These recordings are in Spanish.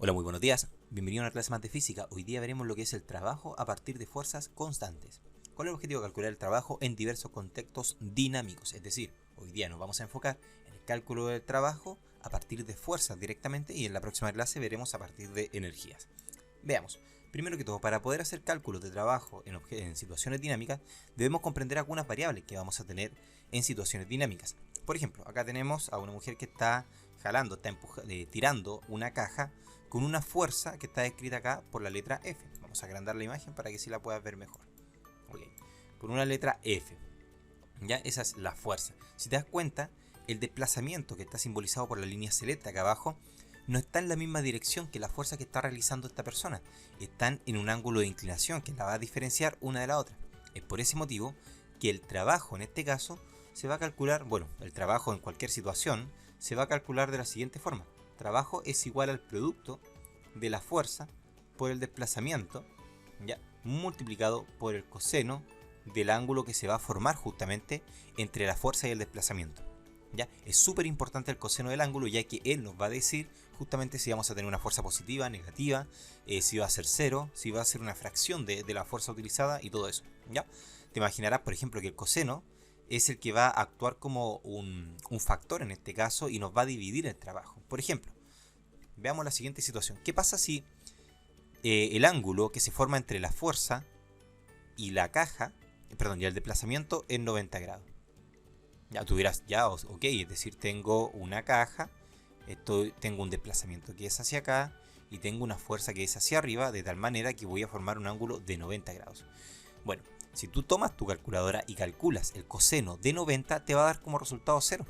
Hola, muy buenos días. Bienvenido a una clase más de física. Hoy día veremos lo que es el trabajo a partir de fuerzas constantes. ¿Cuál es el objetivo? Calcular el trabajo en diversos contextos dinámicos. Es decir, hoy día nos vamos a enfocar en el cálculo del trabajo a partir de fuerzas directamente y en la próxima clase veremos a partir de energías. Veamos. Primero que todo, para poder hacer cálculos de trabajo en situaciones dinámicas, debemos comprender algunas variables que vamos a tener en situaciones dinámicas. Por ejemplo, acá tenemos a una mujer que está jalando, tirando una caja con una fuerza que está descrita acá por la letra F. Vamos a agrandar la imagen para que así la puedas ver mejor. Okay. Por una letra F. ¿Ya? Esa es la fuerza. Si te das cuenta, el desplazamiento que está simbolizado por la línea celeste acá abajo no está en la misma dirección que la fuerza que está realizando esta persona. Están en un ángulo de inclinación que la va a diferenciar una de la otra. Es por ese motivo que el trabajo en este caso se va a calcular, bueno, el trabajo en cualquier situación se va a calcular de la siguiente forma. Trabajo es igual al producto de la fuerza por el desplazamiento, ¿ya? Multiplicado por el coseno del ángulo que se va a formar justamente entre la fuerza y el desplazamiento. ¿Ya? Es súper importante el coseno del ángulo, ya que él nos va a decir justamente si vamos a tener una fuerza positiva, negativa, si va a ser cero, si va a ser una fracción de la fuerza utilizada y todo eso. ¿Ya? Te imaginarás, por ejemplo, que el coseno es el que va a actuar como un factor en este caso y nos va a dividir el trabajo. Por ejemplo, veamos la siguiente situación. ¿Qué pasa si el ángulo que se forma entre la fuerza y la caja, perdón, y el desplazamiento es 90 grados? Ya tú dirás, ya, ok, es decir, tengo una caja, tengo un desplazamiento que es hacia acá y tengo una fuerza que es hacia arriba, de tal manera que voy a formar un ángulo de 90 grados. Bueno, si tú tomas tu calculadora y calculas el coseno de 90, te va a dar como resultado 0.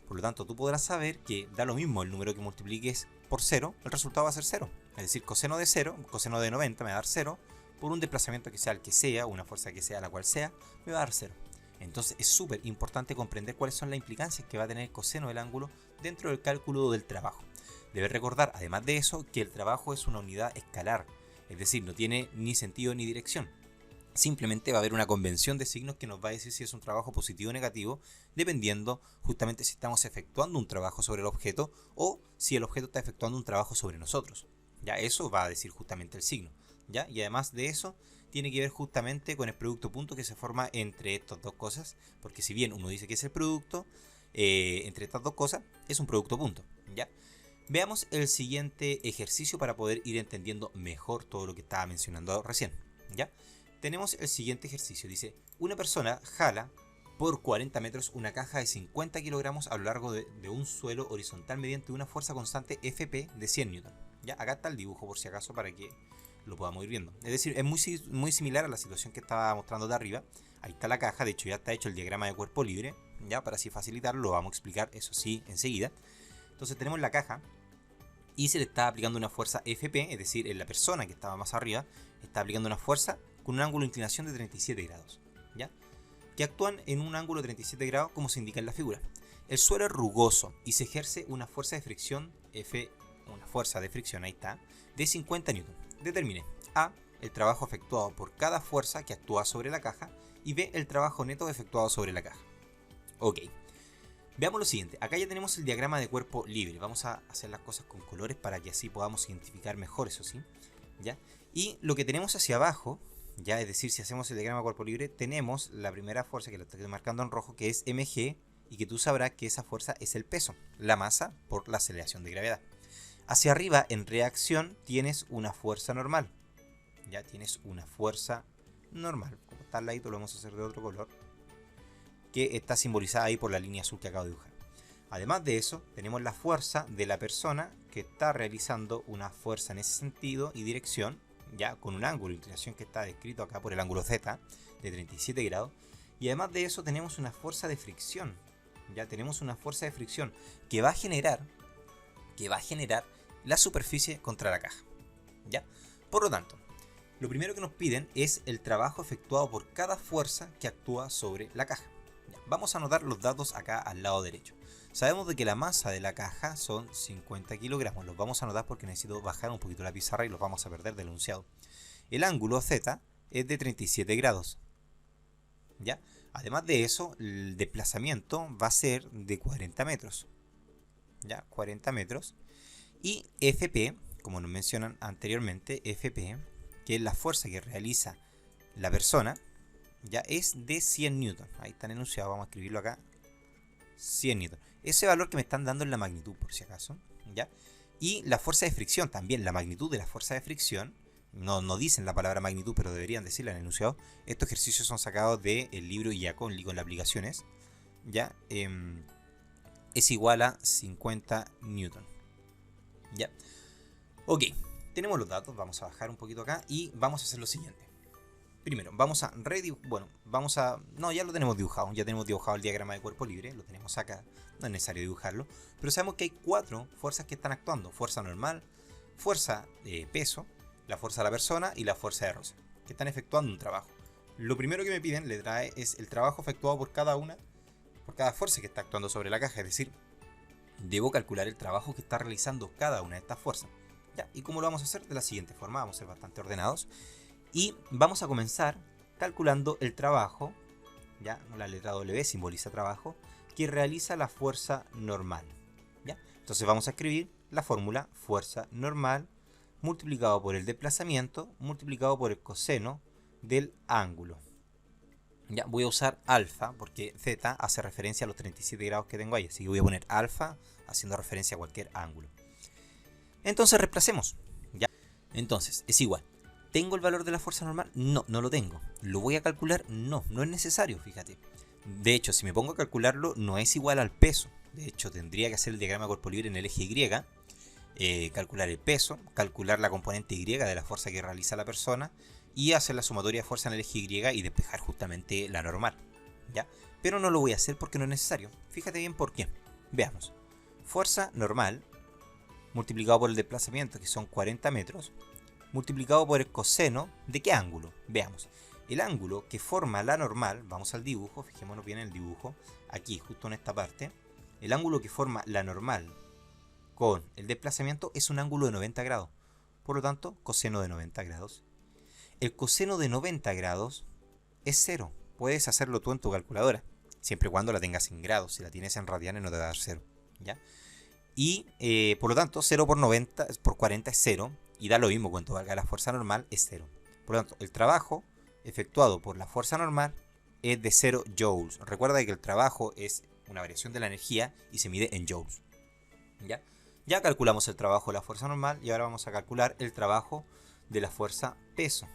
Por lo tanto, tú podrás saber que da lo mismo el número que multipliques por 0, el resultado va a ser 0. Es decir, coseno de 0, coseno de 90 me va a dar 0, por un desplazamiento que sea el que sea, una fuerza que sea la cual sea, me va a dar 0. Entonces es súper importante comprender cuáles son las implicancias que va a tener el coseno del ángulo dentro del cálculo del trabajo. Debes recordar, además de eso, que el trabajo es una unidad escalar, es decir, no tiene ni sentido ni dirección. Simplemente va a haber una convención de signos que nos va a decir si es un trabajo positivo o negativo, dependiendo justamente si estamos efectuando un trabajo sobre el objeto o si el objeto está efectuando un trabajo sobre nosotros. Ya eso va a decir justamente el signo. ¿Ya? Y además de eso, tiene que ver justamente con el producto punto que se forma entre estas dos cosas, porque si bien uno dice que es el producto, entre estas dos cosas, es un producto punto. ¿Ya? Veamos el siguiente ejercicio para poder ir entendiendo mejor todo lo que estaba mencionando recién. ¿Ya? Tenemos el siguiente ejercicio. Dice, una persona jala por 40 metros una caja de 50 kilogramos a lo largo de un suelo horizontal mediante una fuerza constante Fp de 100 Newton. ¿Ya? Acá está el dibujo por si acaso para que lo podamos ir viendo. Es decir, es muy similar a la situación que estaba mostrando de arriba. Ahí está la caja, de hecho ya está hecho el diagrama de cuerpo libre. Ya, para así facilitarlo, lo vamos a explicar, eso sí, enseguida. Entonces tenemos la caja y se le está aplicando una fuerza Fp, es decir, en la persona que estaba más arriba, está aplicando una fuerza con un ángulo de inclinación de 37 grados, ¿ya? Que actúan en un ángulo de 37 grados como se indica en la figura. El suelo es rugoso y se ejerce una fuerza de fricción F, una fuerza de fricción, ahí está, de 50 Newton. Determine A, el trabajo efectuado por cada fuerza que actúa sobre la caja, y B, el trabajo neto efectuado sobre la caja. Ok. Veamos lo siguiente, acá ya tenemos el diagrama de cuerpo libre, vamos a hacer las cosas con colores para que así podamos identificar mejor, eso sí, ¿ya? Y lo que tenemos hacia abajo, ya, es decir, si hacemos el diagrama de cuerpo libre, tenemos la primera fuerza que la estoy marcando en rojo, que es mg, y que tú sabrás que esa fuerza es el peso, la masa por la aceleración de gravedad. Hacia arriba, en reacción, tienes una fuerza normal, ya tienes una fuerza normal, como está al ladito, lo vamos a hacer de otro color, que está simbolizada ahí por la línea azul que acabo de dibujar. Además de eso, tenemos la fuerza de la persona que está realizando una fuerza en ese sentido y dirección, ya con un ángulo de inclinación que está descrito acá por el ángulo Z de 37 grados. Y además de eso tenemos una fuerza de fricción, ya tenemos una fuerza de fricción que va a generar la superficie contra la caja, ¿ya? Por lo tanto, lo primero que nos piden es el trabajo efectuado por cada fuerza que actúa sobre la caja. Vamos a anotar los datos acá al lado derecho. Sabemos de que la masa de la caja son 50 kilogramos. Los vamos a anotar porque necesito bajar un poquito la pizarra y los vamos a perder del enunciado. El ángulo Z es de 37 grados. ¿Ya? Además de eso, el desplazamiento va a ser de 40 metros. ¿Ya? 40 metros. Y Fp, como nos mencionan anteriormente, Fp, que es la fuerza que realiza la persona, ya es de 100 newton. Ahí está enunciado, vamos a escribirlo acá. 100 newton. Ese valor que me están dando es la magnitud, por si acaso, ¿ya? Y la fuerza de fricción también, la magnitud de la fuerza de fricción. No dicen la palabra magnitud, pero deberían decirla en el enunciado. Estos ejercicios son sacados del libro Iacon con las aplicaciones, ¿ya? Es igual a 50 newton, ¿ya? Ok, tenemos los datos, vamos a bajar un poquito acá y vamos a hacer lo siguiente. Primero, vamos a no, ya lo tenemos dibujado, ya tenemos dibujado el diagrama de cuerpo libre, lo tenemos acá, no es necesario dibujarlo, pero sabemos que hay 4 fuerzas que están actuando: fuerza normal, fuerza de peso, la fuerza de la persona y la fuerza de roce, que están efectuando un trabajo. Lo primero que me piden, le trae, es el trabajo efectuado por cada fuerza que está actuando sobre la caja, es decir, debo calcular el trabajo que está realizando cada una de estas fuerzas. ¿Ya? ¿Y cómo lo vamos a hacer? De la siguiente forma, vamos a ser bastante ordenados. Y vamos a comenzar calculando el trabajo, ¿ya? La letra W simboliza trabajo, que realiza la fuerza normal, ¿ya? Entonces vamos a escribir la fórmula fuerza normal multiplicado por el desplazamiento multiplicado por el coseno del ángulo. Ya, voy a usar alfa porque z hace referencia a los 37 grados que tengo ahí, así que voy a poner alfa haciendo referencia a cualquier ángulo. Entonces reemplacemos, ¿ya? Entonces es igual. ¿Tengo el valor de la fuerza normal? No, no lo tengo. ¿Lo voy a calcular? No, no es necesario, fíjate. De hecho, si me pongo a calcularlo, no es igual al peso. De hecho, tendría que hacer el diagrama de cuerpo libre en el eje Y, calcular el peso, calcular la componente Y de la fuerza que realiza la persona y hacer la sumatoria de fuerza en el eje Y y despejar justamente la normal, ¿ya? Pero no lo voy a hacer porque no es necesario. Fíjate bien por qué. Veamos. Fuerza normal multiplicado por el desplazamiento, que son 40 metros, multiplicado por el coseno de qué ángulo. Veamos. El ángulo que forma la normal, vamos al dibujo, fijémonos bien en el dibujo, aquí justo en esta parte, el ángulo que forma la normal con el desplazamiento es un ángulo de 90 grados. Por lo tanto, coseno de 90 grados. El coseno de 90 grados es 0. Puedes hacerlo tú en tu calculadora, siempre y cuando la tengas en grados. Si la tienes en radianes no te va a dar 0, ¿ya? Y por lo tanto 0 por 90 por 40 es 0, y da lo mismo cuanto valga la fuerza normal, es 0. Por lo tanto, el trabajo efectuado por la fuerza normal es de 0 joules. Recuerda que el trabajo es una variación de la energía y se mide en joules, ¿ya? Ya calculamos el trabajo de la fuerza normal y ahora vamos a calcular el trabajo de la fuerza peso,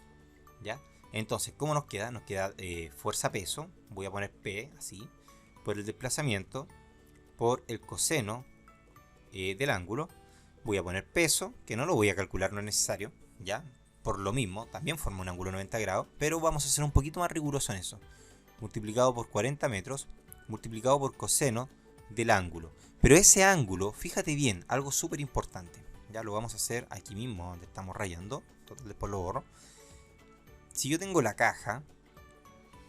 ¿ya? Entonces, ¿cómo nos queda? Nos queda fuerza peso, voy a poner P así, por el desplazamiento, por el coseno del ángulo, voy a poner peso, que no lo voy a calcular, no es necesario, ¿ya? Por lo mismo, también forma un ángulo de 90 grados, pero vamos a ser un poquito más riguroso en eso. Multiplicado por 40 metros, multiplicado por coseno del ángulo. Pero ese ángulo, fíjate bien, algo súper importante. Ya lo vamos a hacer aquí mismo, donde estamos rayando. Total, después lo borro. Si yo tengo la caja,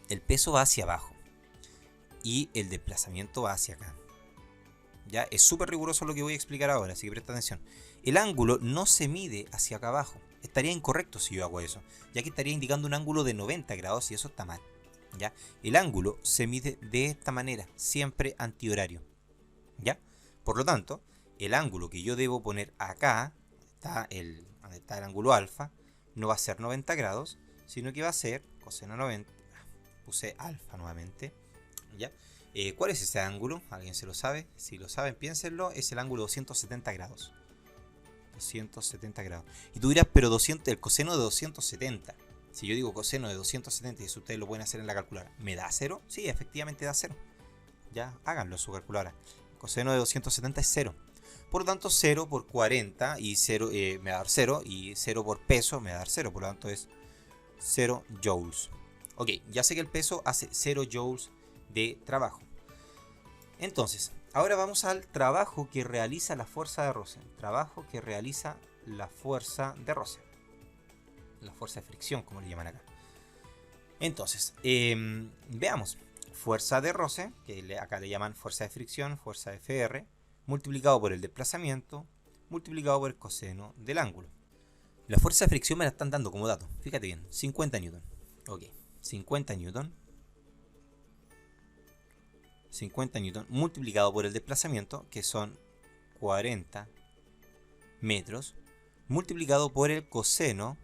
el peso va hacia abajo y el desplazamiento va hacia acá. Ya es súper riguroso lo que voy a explicar ahora, así que presta atención. El ángulo no se mide hacia acá abajo. Estaría incorrecto si yo hago eso, ya que estaría indicando un ángulo de 90 grados y eso está mal. ¿Ya? El ángulo se mide de esta manera, siempre antihorario, ¿ya? Por lo tanto, el ángulo que yo debo poner acá, donde está el ángulo alfa, no va a ser 90 grados, sino que va a ser coseno 90, puse alfa nuevamente, ¿ya? ¿Cuál es ese ángulo? ¿Alguien se lo sabe? Si lo saben, piénsenlo, es el ángulo 270 grados. 270 grados. Y tú dirás, pero el coseno de 270. Si yo digo coseno de 270 y eso ustedes lo pueden hacer en la calculadora, ¿me da 0? Sí, efectivamente da 0. Ya, háganlo en su calculadora. Coseno de 270 es 0. Por lo tanto, 0 por 40 y 0, me va a dar 0. Y 0 por peso me va a dar 0. Por lo tanto, es 0 joules. Ok, ya sé que el peso hace 0 joules de trabajo. Entonces, ahora vamos al trabajo que realiza la fuerza de roce. Trabajo que realiza la fuerza de roce. La fuerza de fricción, como le llaman acá. Entonces, veamos. Fuerza de roce, que acá le llaman fuerza de fricción, fuerza de Fr, multiplicado por el desplazamiento, multiplicado por el coseno del ángulo. La fuerza de fricción me la están dando como dato. Fíjate bien, 50 newton. Ok, 50 newton. 50 newton multiplicado por el desplazamiento, que son 40 metros, multiplicado por el coseno.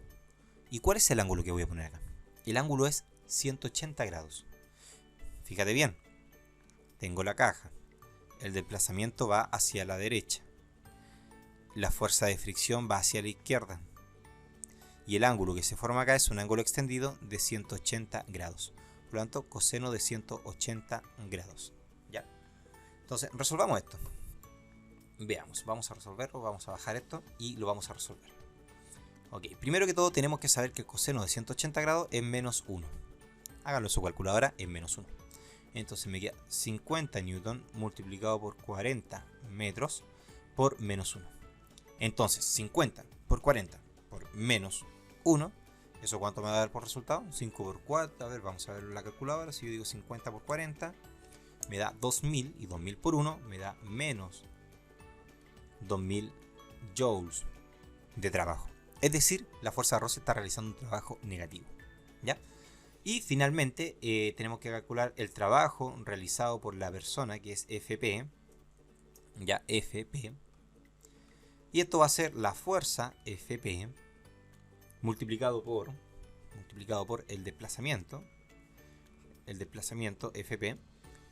¿Y cuál es el ángulo que voy a poner acá? El ángulo es 180 grados. Fíjate bien, tengo la caja, el desplazamiento va hacia la derecha, la fuerza de fricción va hacia la izquierda, y el ángulo que se forma acá es un ángulo extendido de 180 grados. Por lo tanto, coseno de 180 grados. ¿Ya? Entonces, resolvamos esto. Veamos, vamos a resolverlo, vamos a bajar esto y lo vamos a resolver. Ok, primero que todo tenemos que saber que el coseno de 180 grados es menos 1. Háganlo en su calculadora, es menos 1. Entonces me queda 50 newton multiplicado por 40 metros por menos 1. Entonces, 50 por 40 por menos 1. ¿Eso cuánto me va a dar por resultado? 5 por 4. A ver, vamos a ver la calculadora. Si yo digo 50 por 40, me da 2000. Y 2000 por 1 me da menos 2000 joules de trabajo. Es decir, la fuerza de roce está realizando un trabajo negativo. ¿Ya? Y finalmente tenemos que calcular el trabajo realizado por la persona, que es FP. Ya, FP. Y esto va a ser la fuerza FP multiplicado por el desplazamiento FP,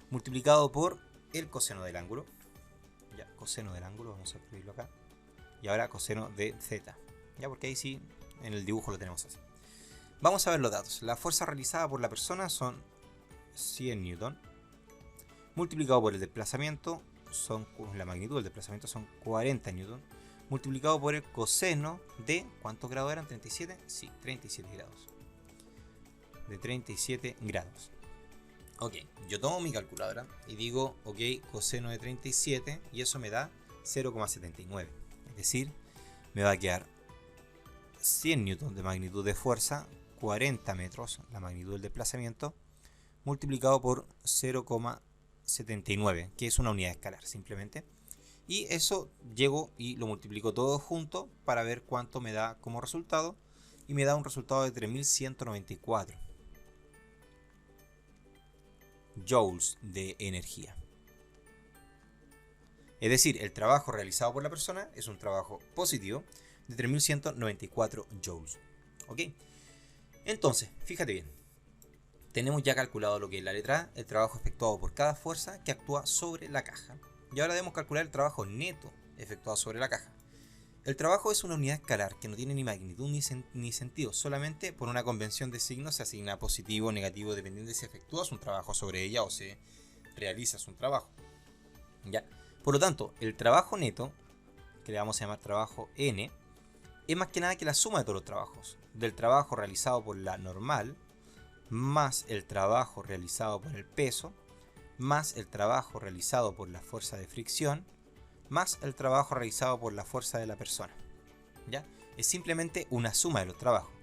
multiplicado por el coseno del ángulo. Ya, coseno del ángulo, vamos a escribirlo acá. Y ahora coseno de Z. Ya, porque ahí sí, en el dibujo lo tenemos así. Vamos a ver los datos. La fuerza realizada por la persona son 100 newton. Multiplicado por el desplazamiento, la magnitud del desplazamiento son 40 newton. Multiplicado por el coseno de, ¿cuántos grados eran? ¿37? Sí, 37 grados. De 37 grados. Ok, yo tomo mi calculadora y digo, ok, coseno de 37, y eso me da 0,79. Es decir, me va a quedar 100 newton de magnitud de fuerza, 40 metros, la magnitud del desplazamiento, multiplicado por 0,79, que es una unidad escalar simplemente. Y eso llego y lo multiplico todo junto para ver cuánto me da como resultado. Y me da un resultado de 3194 joules de energía. Es decir, el trabajo realizado por la persona es un trabajo positivo de 3194 joules. ¿Ok? Entonces, fíjate bien. Tenemos ya calculado lo que es la letra A, el trabajo efectuado por cada fuerza que actúa sobre la caja. Y ahora debemos calcular el trabajo neto efectuado sobre la caja. El trabajo es una unidad escalar que no tiene ni magnitud ni sentido. Solamente por una convención de signos se asigna positivo o negativo dependiendo de si efectúas un trabajo sobre ella o si realizas un trabajo. ¿Ya? Por lo tanto, el trabajo neto, que le vamos a llamar trabajo N, es más que nada que la suma de todos los trabajos. Del trabajo realizado por la normal, más el trabajo realizado por el peso, más el trabajo realizado por la fuerza de fricción, más el trabajo realizado por la fuerza de la persona. ¿Ya? Es simplemente una suma de los trabajos.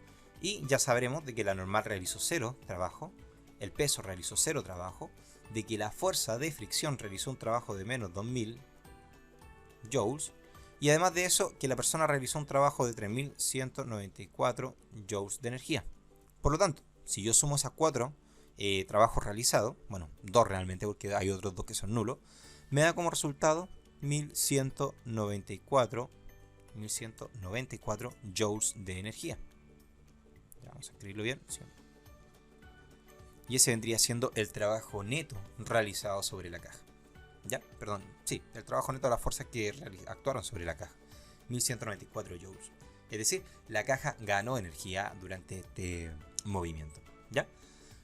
Y ya sabremos de que la normal realizó 0 trabajo, el peso realizó 0 trabajo, de que la fuerza de fricción realizó un trabajo de menos 2000 joules, y además de eso, que la persona realizó un trabajo de 3194 joules de energía. Por lo tanto, si yo sumo esas 4 trabajos realizados, bueno, 2 realmente porque hay otros 2 que son nulos, me da como resultado 1194 joules de energía. Ya, vamos a escribirlo bien. Sí. Y ese vendría siendo el trabajo neto realizado sobre la caja. ¿Ya? Perdón, sí, el trabajo neto de las fuerzas que actuaron sobre la caja. 1194 joules. Es decir, la caja ganó energía durante este movimiento. ¿Ya?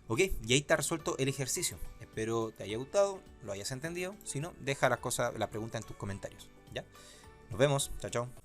Ok, y ahí está resuelto el ejercicio. Espero te haya gustado, lo hayas entendido. Si no, deja la pregunta en tus comentarios. ¿Ya? Nos vemos. Chao, chao.